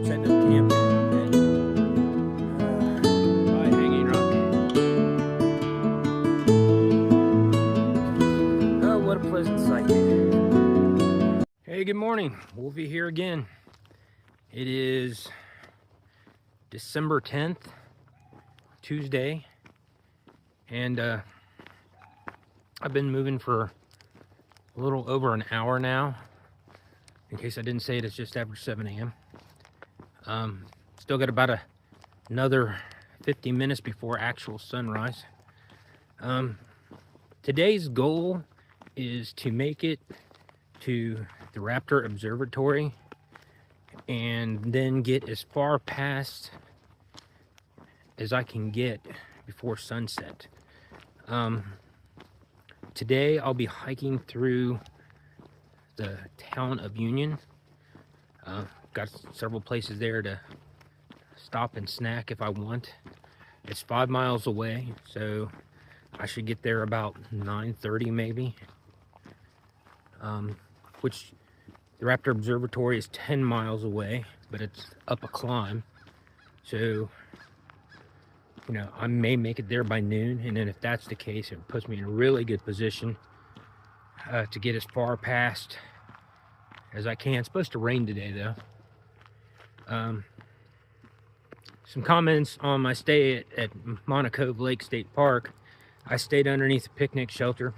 setting up camp by Hanging Rock. Oh, what a pleasant sight. Hey, good morning. Wolfie here again. It is December 10th, Tuesday, and I've been moving for a little over an hour now. In case I didn't say it, it's just after 7 a.m. Still got about another 50 minutes before actual sunrise. Today's goal is to make it to the Raptor Observatory and then get as far past as I can get before sunset. Today I'll be hiking through the town of Union. Got several places there to stop and snack if I want. It's 5 miles away, so I should get there about 9:30 maybe. Which the Raptor Observatory is 10 miles away, but it's up a climb. So, you know, I may make it there by noon, and then if that's the case, it puts me in a really good position to get as far past as I can. It's supposed to rain today, though. Some comments on my stay at Monaco Lake State Park. I stayed underneath a picnic shelter,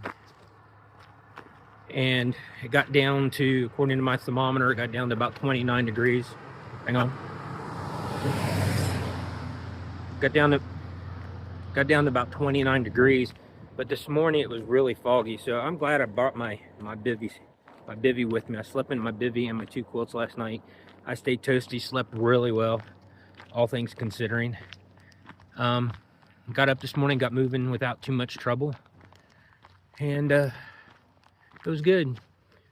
and it got down to, according to my thermometer, it got down to about 29 degrees. Hang on. Got down to about 29 degrees, but this morning it was really foggy, so I'm glad I brought my bivvy with me. I slept in my bivvy and my 2 quilts last night. I stayed toasty, slept really well, all things considering. Got up this morning, got moving without too much trouble, and it was good.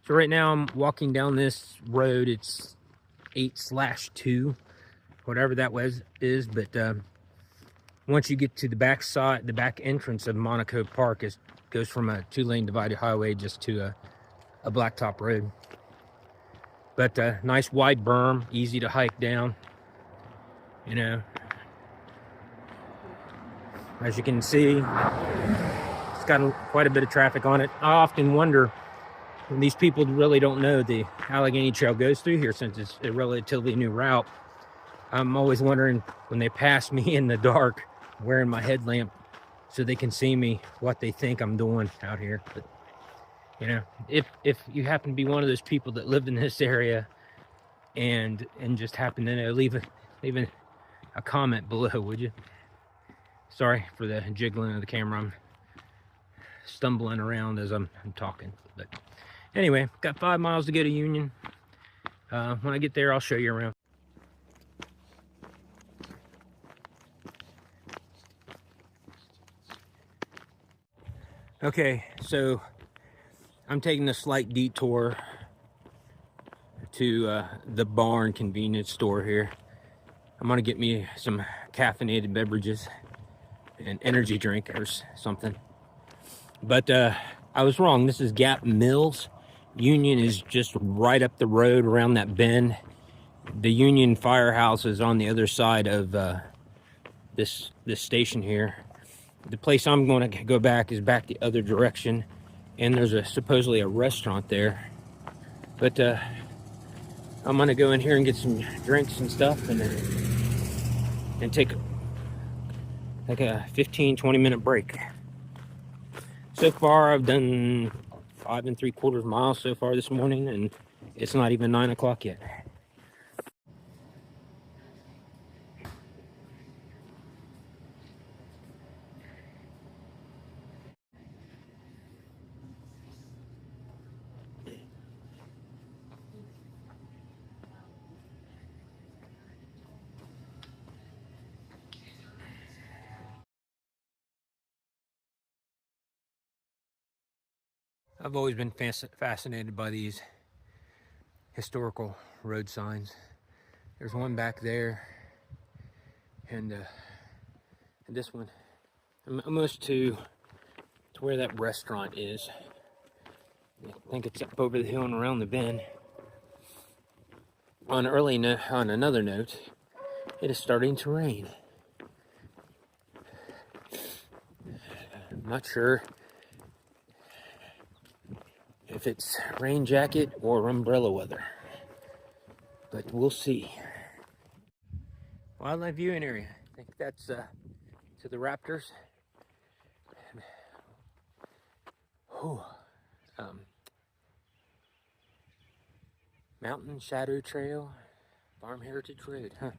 So right now I'm walking down this road. It's 8/2, whatever that is, but once you get to the back side, the back entrance of Monaco Park goes from a 2-lane divided highway just to a blacktop road. But nice wide berm, easy to hike down. You know, as you can see, it's got quite a bit of traffic on it. I often wonder, when these people really don't know the Allegheny Trail goes through here, since it's a relatively new route. I'm always wondering, when they pass me in the dark wearing my headlamp so they can see me, what they think I'm doing out here. But you know, if you happen to be one of those people that live in this area and just happen to know, leave a comment below, would you? Sorry for the jiggling of the camera. I'm stumbling around as I'm talking. But anyway, got 5 miles to go to Union. When I get there, I'll show you around. Okay, so I'm taking a slight detour to the Barn convenience store here. I'm gonna get me some caffeinated beverages, an energy drink or something. But I was wrong. This is Gap Mills. Union is just right up the road around that bend. The Union Firehouse is on the other side of this station here. The place I'm going to go back is back the other direction, and there's supposedly a restaurant there. But I'm going to go in here and get some drinks and stuff, and take like a 15-20 minute break. So far I've done 5 3/4 miles so far this morning, and it's not even 9 o'clock yet. I've always been fascinated by these historical road signs. There's one back there, and this one. I'm almost to where that restaurant is. I think it's up over the hill and around the bend. on another note, it is starting to rain. I'm not sure if it's rain jacket or umbrella weather, but we'll see. Wildlife viewing area. I think that's to the raptors. Whew. Mountain Shadow Trail, Farm Heritage Road, huh?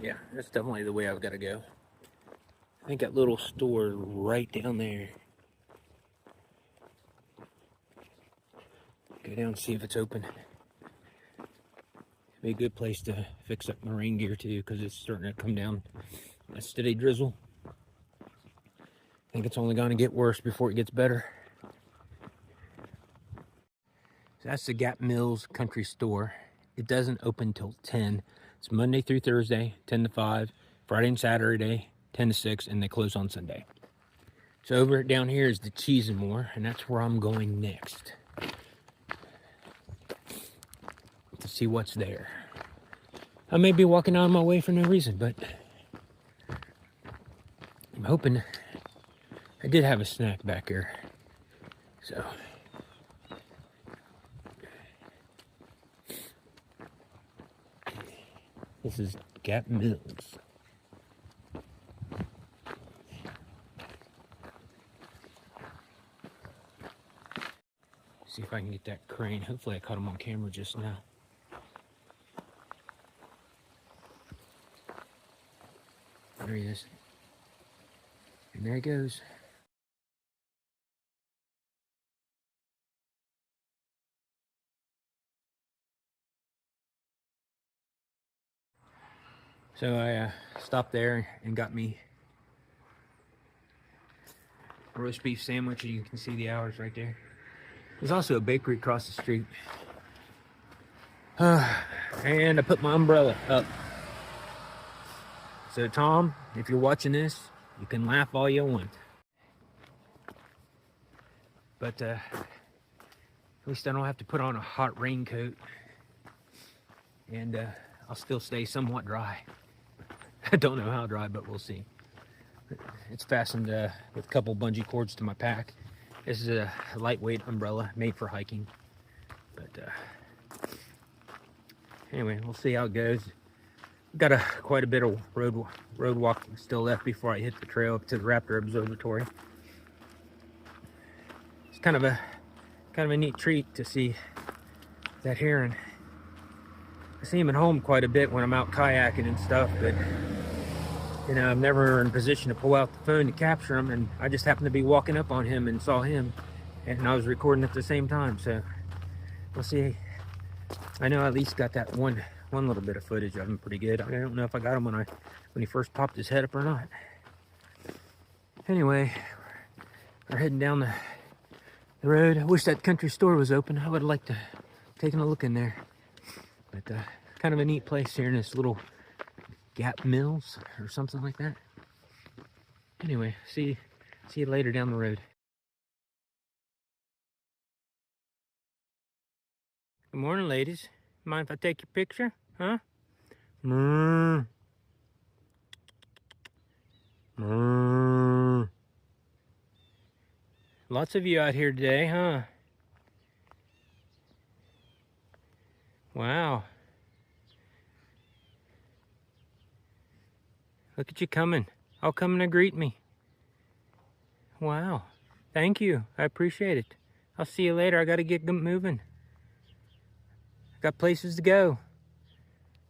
Yeah, that's definitely the way I've got to go. I think that little store right down there. Go down and see if it's open. Be a good place to fix up my rain gear too, because it's starting to come down a steady drizzle. I think it's only going to get worse before it gets better. So that's the Gap Mills Country Store. It doesn't open till 10. It's Monday through Thursday, 10 to 5. Friday and Saturday, 10 to 6, and they close on Sunday. So over down here is the Cheese and More, and that's where I'm going next to see what's there. I may be walking out of my way for no reason, but I'm hoping. I did have a snack back here, so this is Gap Mills. See if I can get that crane. Hopefully I caught him on camera just now. There he is. And there he goes. So I stopped there and got me a roast beef sandwich, and you can see the hours right there. There's also a bakery across the street. And I put my umbrella up. So Tom, if you're watching this, you can laugh all you want. But at least I don't have to put on a hot raincoat. And I'll still stay somewhat dry. I don't know how dry, but we'll see. It's fastened with a couple bungee cords to my pack. This is a lightweight umbrella made for hiking. But anyway, we'll see how it goes. Got quite a bit of road walk still left before I hit the trail up to the Raptor Observatory. It's kind of a neat treat to see that heron. I see him at home quite a bit when I'm out kayaking and stuff, but you know, I'm never in a position to pull out the phone to capture him, and I just happened to be walking up on him and saw him, and I was recording at the same time, so we'll see. I know I at least got that one little bit of footage of him pretty good. I don't know if I got him when he first popped his head up or not. Anyway, we're heading down the road. I wish that country store was open. I would have liked to taken a look in there. But kind of a neat place here in this little Gap Mills or something like that. Anyway, see you later down the road. Good morning, ladies. Mind if I take your picture? Huh? Lots of you out here today, huh? Wow. Look at you coming. All coming to greet me. Wow. Thank you. I appreciate it. I'll see you later. I got to get moving. Got places to go.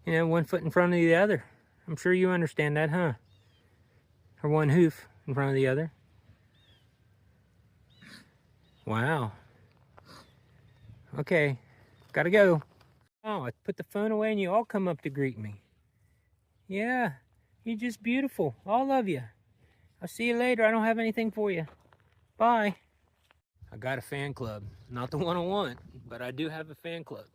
You know, one foot in front of the other. I'm sure you understand that, huh? Or one hoof in front of the other. Wow. Okay. Gotta go. Oh, I put the phone away and you all come up to greet me. Yeah. You're just beautiful. All of you. I'll see you later. I don't have anything for you. Bye. I got a fan club. Not the one I want, but I do have a fan club.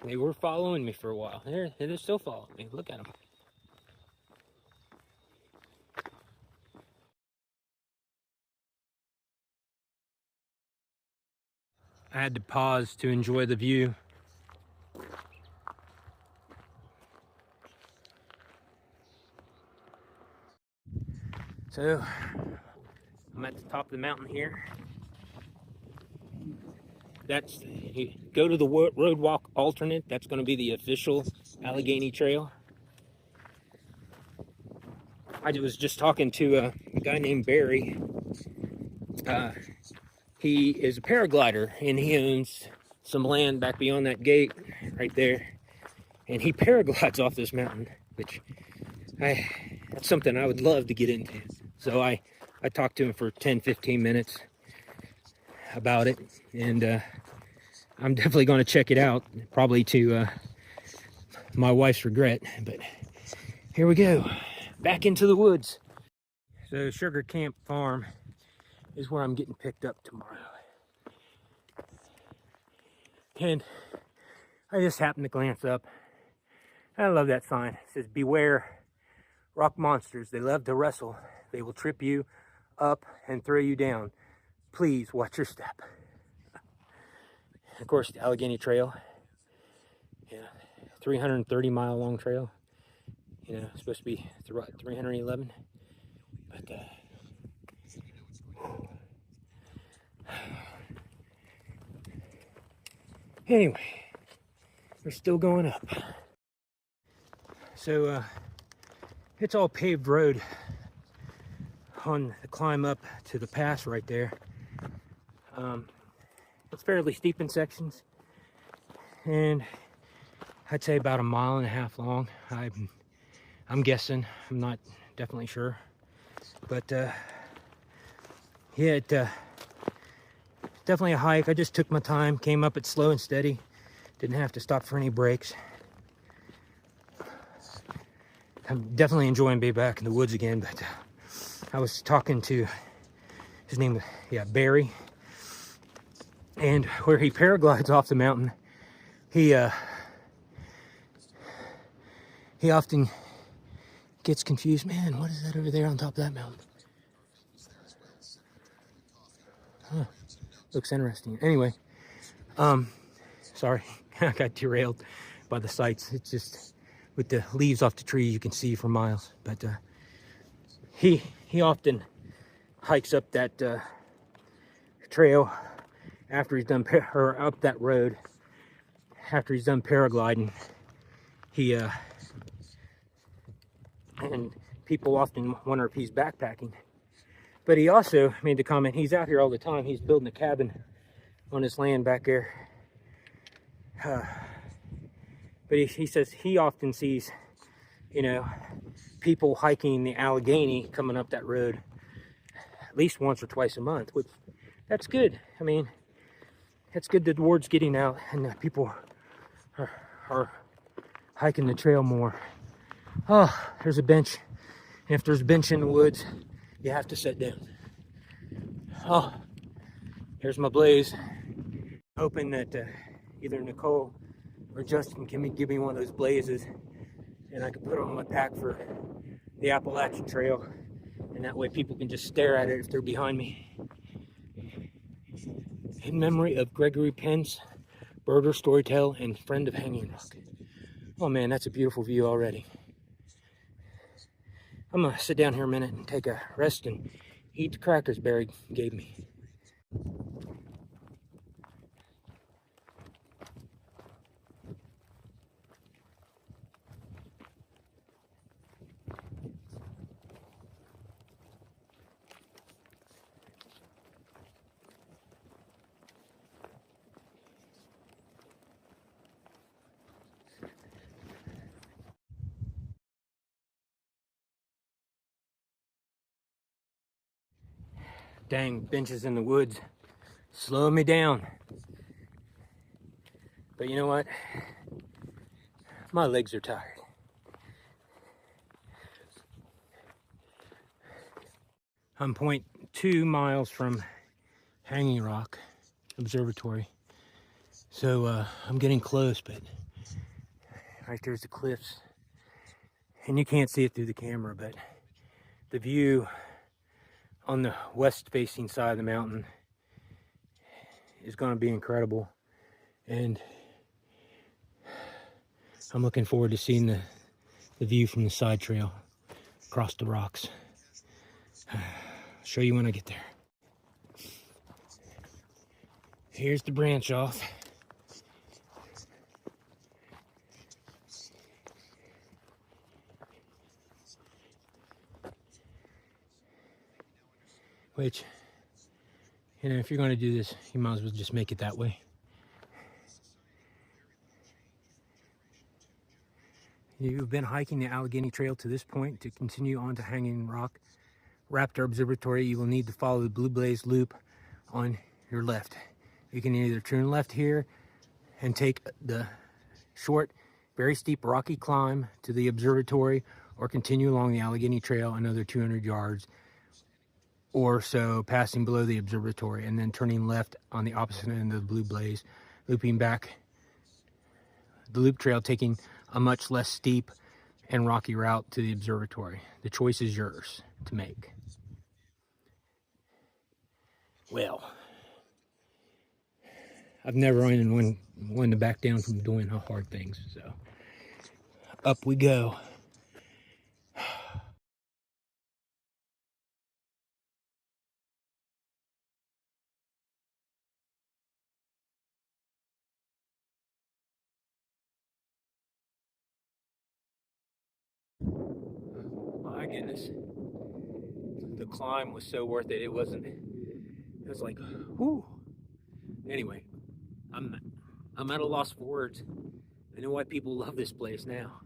They were following me for a while. They're still following me. Look at them. I had to pause to enjoy the view. So I'm at the top of the mountain here. That's, you go to the road walk alternate. That's going to be the official Allegheny Trail. I was just talking to a guy named Barry. He is a paraglider, and he owns some land back beyond that gate right there. And he paraglides off this mountain, which that's something I would love to get into. So I talked to him for 10-15 minutes about it, and I'm definitely going to check it out, probably to my wife's regret. But here we go, back into the woods. So Sugar Camp Farm is where I'm getting picked up tomorrow. And I just happened to glance up. I love that sign. It says, "Beware rock monsters. They love to wrestle. They will trip you up and throw you down. Please watch your step." Of course, the Allegheny Trail. Yeah, 330-mile long trail. You know, it's supposed to be 311. But anyway, we're still going up. So it's all paved road on the climb up to the pass right there. It's fairly steep in sections, and I'd say about 1.5 miles long. I'm guessing. I'm not definitely sure, but yeah, definitely a hike. I just took my time, came up it slow and steady, didn't have to stop for any breaks. I'm definitely enjoying being back in the woods again, but I was talking to his name, Barry, and where he paraglides off the mountain, he often gets confused. Man, what is that over there on top of that mountain? Huh, looks interesting. Anyway, sorry, I got derailed by the sights. It's just with the leaves off the tree, you can see for miles. But he often hikes up that trail after he's done, or up that road after he's done paragliding. He and people often wonder if he's backpacking. But he also made the comment, he's out here all the time. He's building a cabin on his land back there. But he says he often sees, you know, people hiking the Allegheny coming up that road at least once or twice a month, which that's good. I mean, it's good that the word's getting out and people are hiking the trail more. Oh, there's a bench. And if there's a bench in the woods, you have to sit down. Oh, here's my blaze. Hoping that either Nicole or Justin can give me one of those blazes, and I can put it on my pack for the Appalachian Trail, and that way people can just stare at it if they're behind me. In memory of Gregory Pence, birder, storyteller, and friend of Hanging Rock. Oh man, that's a beautiful view already. I'm gonna sit down here a minute and take a rest and eat the crackers Barry gave me. Dang, benches in the woods slowing me down. But you know what? My legs are tired. I'm 0.2 miles from Hanging Rock Observatory. So I'm getting close, but right there's the cliffs. And you can't see it through the camera, but the view on the west facing side of the mountain is going to be incredible. And I'm looking forward to seeing the view from the side trail across the rocks. I'll show you when I get there. Here's the branch off. Which, you know, if you're going to do this, you might as well just make it that way. You've been hiking the Allegheny Trail to this point. To continue on to Hanging Rock Raptor Observatory, you will need to follow the Blue Blaze Loop on your left. You can either turn left here and take the short, very steep rocky climb to the observatory, or continue along the Allegheny Trail another 200 yards or so, passing below the observatory, and then turning left on the opposite end of the Blue Blaze, looping back the loop trail, taking a much less steep and rocky route to the observatory. The choice is yours to make. Well, I've never been one to back down from doing hard things, so up we go. My goodness, the climb was so worth it. It was like, whoo. Anyway, I'm at a loss for words. I know why people love this place now.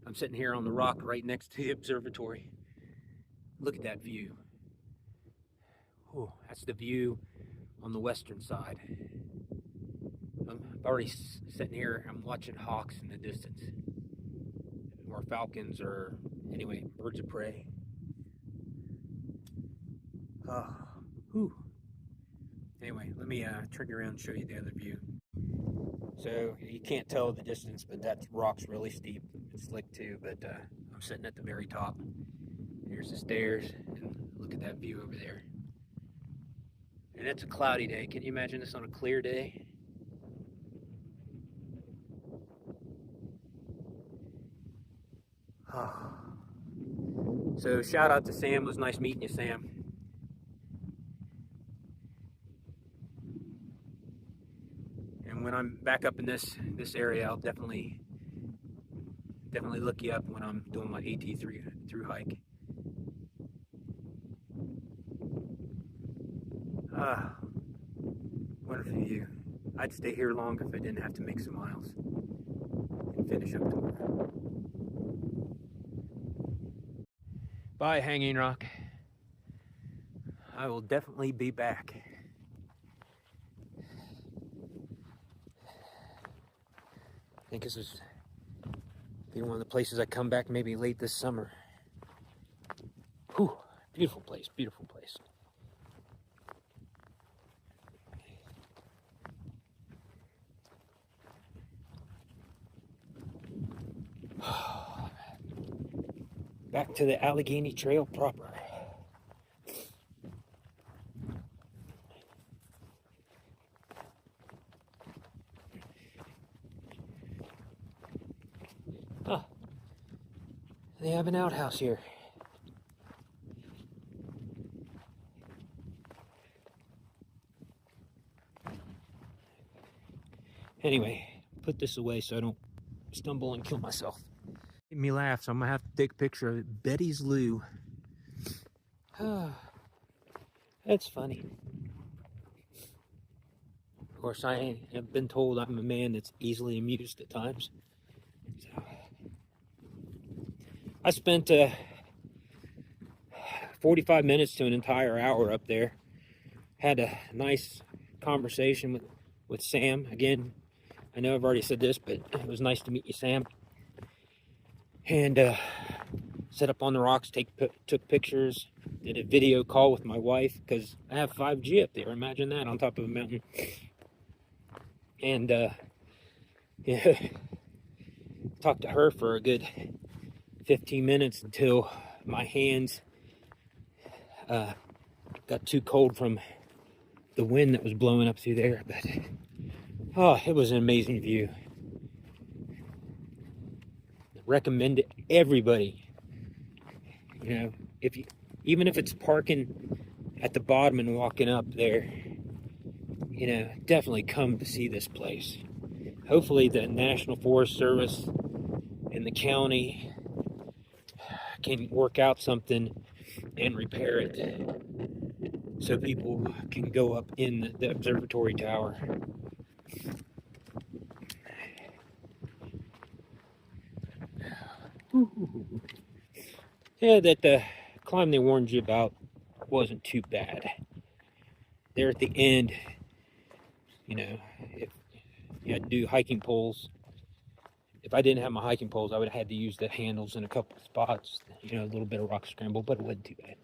I'm sitting here on the rock right next to the observatory. Look at that view. Whew, that's the view on the western side. I'm already sitting here, I'm watching hawks in the distance. Or falcons, or anyway, birds of prey. Whew. Anyway, let me turn you around and show you the other view. So you can't tell the distance, but that rock's really steep. It's slick too, but I'm sitting at the very top. Here's the stairs, and look at that view over there. And it's a cloudy day. Can you imagine this on a clear day? So shout out to Sam. It was nice meeting you, Sam. And when I'm back up in this area, I'll definitely look you up when I'm doing my AT through hike. Wonderful view. I'd stay here longer if I didn't have to make some miles and finish up tomorrow. Bye, Hanging Rock. I will definitely be back. I think this is one of the places I come back maybe late this summer. Whew, beautiful place, beautiful place. Back to the Allegheny Trail proper. They have an outhouse here. Anyway, put this away so I don't stumble and kill myself. Made me laugh, so I'm gonna have to take a picture of it. Betty's Lou. That's funny. Of course, I have been told I'm a man that's easily amused at times. So, I spent 45 minutes to an entire hour up there. Had a nice conversation with Sam. Again, I know I've already said this, but it was nice to meet you, Sam. And set up on the rocks, took pictures, did a video call with my wife, because I have 5G up there. Imagine that, on top of a mountain. And yeah, talked to her for a good 15 minutes until my hands got too cold from the wind that was blowing up through there, but oh, it was an amazing view. Recommend it, everybody. You know, if you, even if it's parking at the bottom and walking up there, you know, definitely come to see this place. Hopefully the National Forest Service and the county can work out something and repair it so people can go up in the observatory tower. Yeah, that the climb they warned you about wasn't too bad. There at the end, you know, if you had to do hiking poles, if I didn't have my hiking poles, I would have had to use the handles in a couple of spots, you know, a little bit of rock scramble, but it wasn't too bad.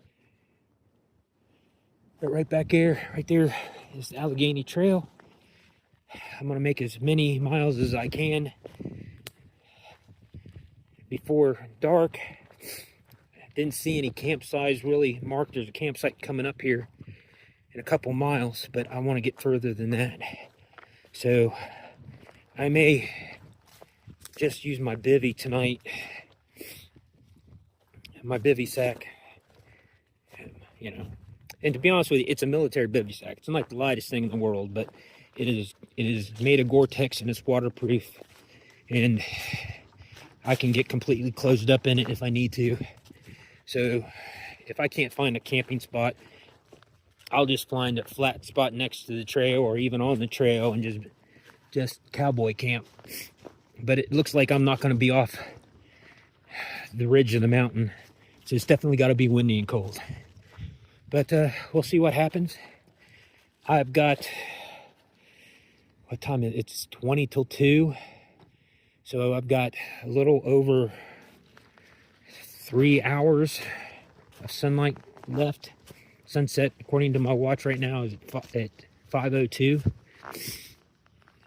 But right back there, right there is the Allegheny Trail. I'm gonna make as many miles as I can before dark. Didn't see any campsites really marked. There's a campsite coming up here in a couple miles, but I want to get further than that. So I may just use my bivy tonight. My bivy sack, you know. And to be honest with you, it's a military bivy sack. It's not the lightest thing in the world, but it is made of Gore-Tex and it's waterproof. And I can get completely closed up in it if I need to. So if I can't find a camping spot, I'll just find a flat spot next to the trail or even on the trail and just cowboy camp. But it looks like I'm not going to be off the ridge of the mountain. So it's definitely got to be windy and cold. But we'll see what happens. I've got, what time is it? It's 20 till 2. So I've got a little over 3 hours of sunlight left. Sunset, according to my watch right now, is at 5:02.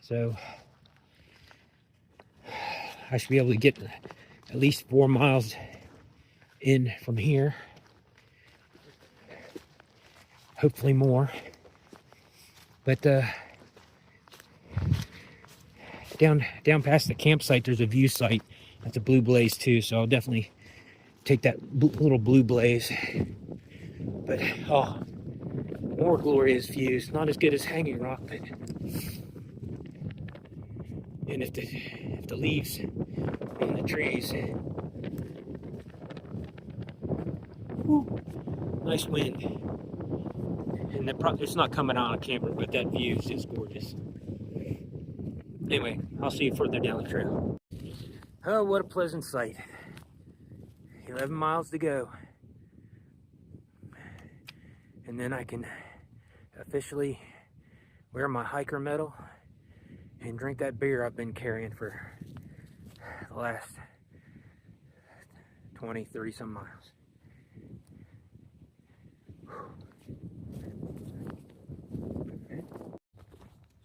So I should be able to get at least 4 miles in from here. Hopefully more. But down past the campsite, there's a view site at the Blue Blaze too. So I'll definitely take that little Blue Blaze. But oh, more glorious views. Not as good as Hanging Rock, but and if the leaves on the trees, whew, nice wind, and it's not coming out on camera, but that view is just gorgeous. Anyway, I'll see you further down the trail. Oh, what a pleasant sight. 11 miles to go. And then I can officially wear my hiker medal and drink that beer I've been carrying for the last 20, 30 some miles.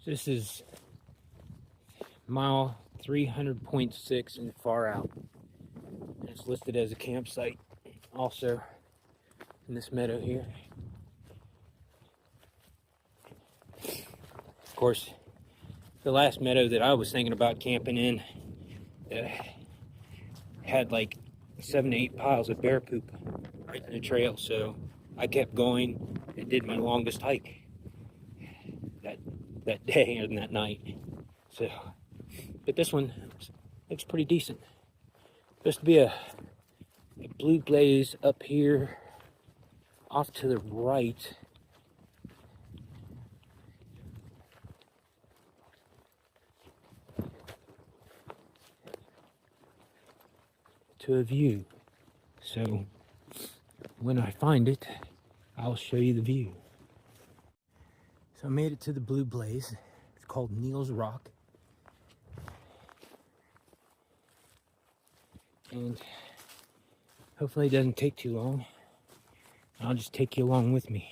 This is mile 300.6 and far out. And it's listed as a campsite also in this meadow here. Of course, the last meadow that I was thinking about camping in had like 7 to 8 piles of bear poop right in the trail, so I kept going and did my longest hike that day and that night. So, but this one looks pretty decent. Supposed to be a Blue Blaze up here off to the right. To a view. So when I find it, I'll show you the view. So I made it to the Blue Blaze. It's called Neel's Rock. And hopefully it doesn't take too long. I'll just take you along with me.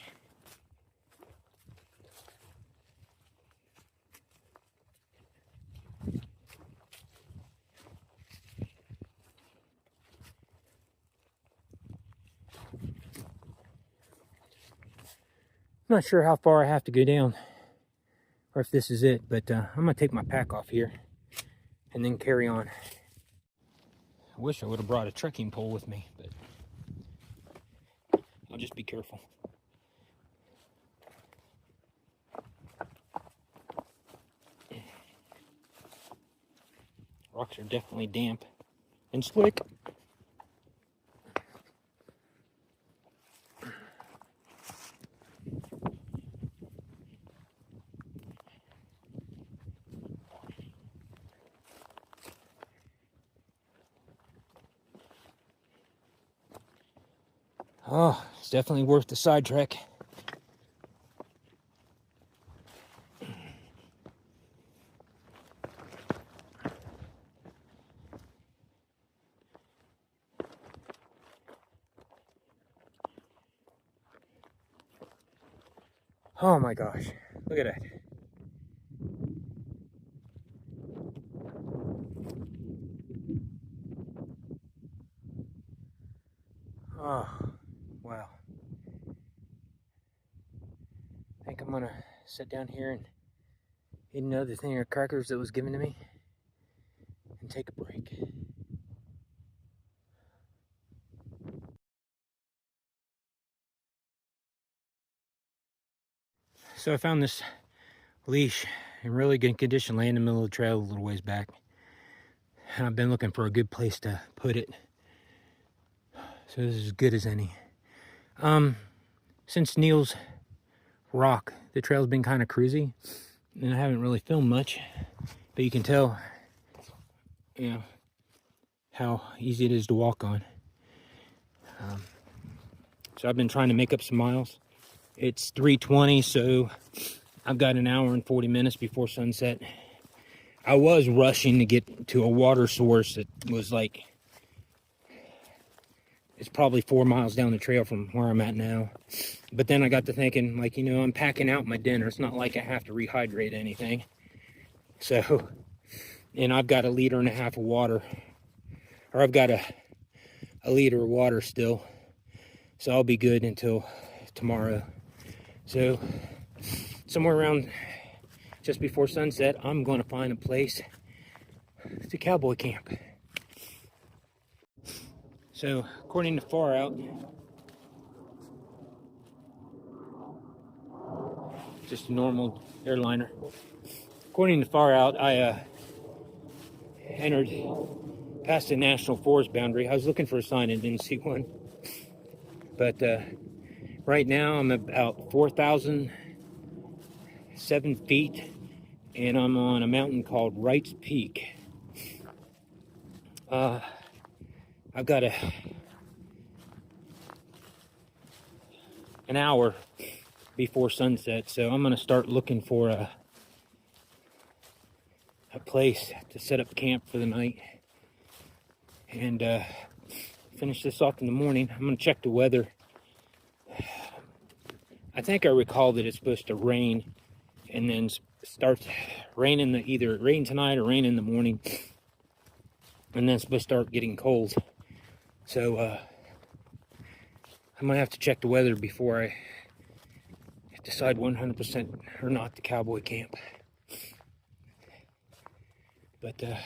not sure how far I have to go down or if this is it, but I'm gonna take my pack off here and then carry on. I wish I would have brought a trekking pole with me, but I'll just be careful. Rocks are definitely damp and slick. Oh, it's definitely worth the sidetrack. Oh my gosh, look at that. Oh, wow. I think I'm gonna sit down here and eat another thing of crackers that was given to me and take a break. So I found this leash in really good condition laying in the middle of the trail a little ways back. And I've been looking for a good place to put it. So this is as good as any. Since Neel's rock, the trail's been kind of cruisy. And I haven't really filmed much. But you can tell, you know, how easy it is to walk on. So I've been trying to make up some miles. It's 3:20, so I've got an hour and 40 minutes before sunset. I was rushing to get to a water source that was like, it's probably 4 miles down the trail from where I'm at now. But then I got to thinking, like, you know, I'm packing out my dinner. It's not like I have to rehydrate anything. So, and I've got 1.5 liters of water, or I've got a liter of water still. So I'll be good until tomorrow. So somewhere around just before sunset, I'm going to find a place to cowboy camp. So according to Far Out, just a normal airliner. According to Far Out, I entered past the National Forest boundary. I was looking for a sign and didn't see one. But right now I'm about 4,007 feet and I'm on a mountain called Wright's Peak. I've got an hour before sunset, so I'm gonna start looking for a place to set up camp for the night and finish this off in the morning. I'm gonna check the weather. I think I recall that it's supposed to rain and then start raining, either rain tonight or rain in the morning, and then it's supposed to start getting cold. So I'm gonna have to check the weather before I decide 100% or not to cowboy camp. But I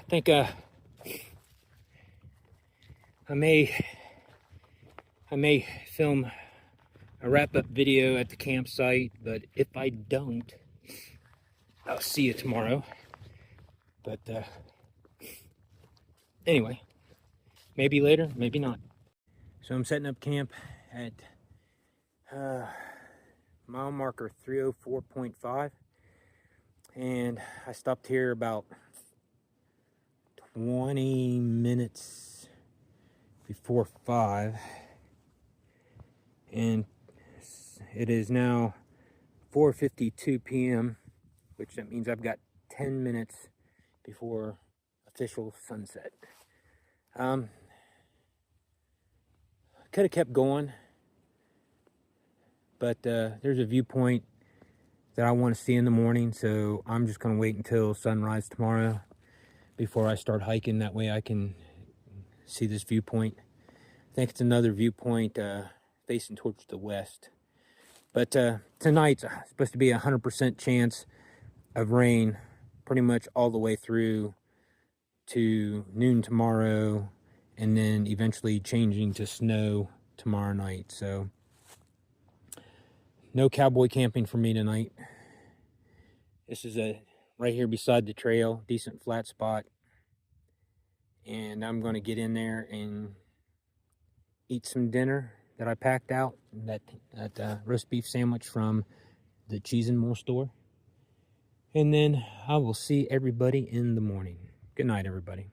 think I may film a wrap-up video at the campsite, but if I don't, I'll see you tomorrow. But anyway, maybe later, maybe not. So I'm setting up camp at mile marker 304.5, and I stopped here about 20 minutes before 5, and it is now 4:52 p.m., which that means I've got 10 minutes before official sunset. Could have kept going, but there's a viewpoint that I want to see in the morning, so I'm just going to wait until sunrise tomorrow before I start hiking. That way I can see this viewpoint. I think it's another viewpoint facing towards the west. But tonight's supposed to be 100% chance of rain pretty much all the way through to noon tomorrow, and then eventually changing to snow tomorrow night. So no cowboy camping for me tonight. This is right here beside the trail, decent flat spot, and I'm going to get in there and eat some dinner that I packed out, that roast beef sandwich from the Cheese and More store. And then I will see everybody in the morning. Good night, everybody.